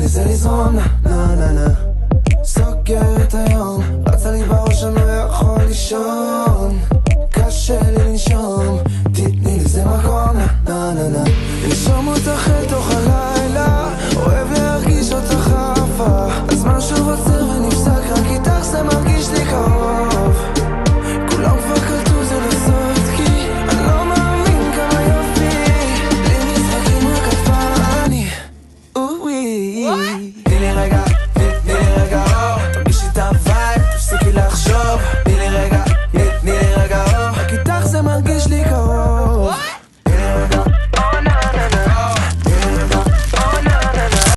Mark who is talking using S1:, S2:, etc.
S1: לי זה לזרום נה נה נה סוגרת היום רצה לי בראש אני לא יכול לישון קשה לי לנשום תתני לי זה מקום נה נה נה לנשום אותך אל תוך הלילה אוהב להרגיש אותך אהבה הזמן שוב עוצר ונפסק רק איתך זה מרגיש לי קרוב כולם כבר קלטו זה לא סוד כי אני לא מאמין כמה יופי לי משחקים רק את ואני תני לי רגע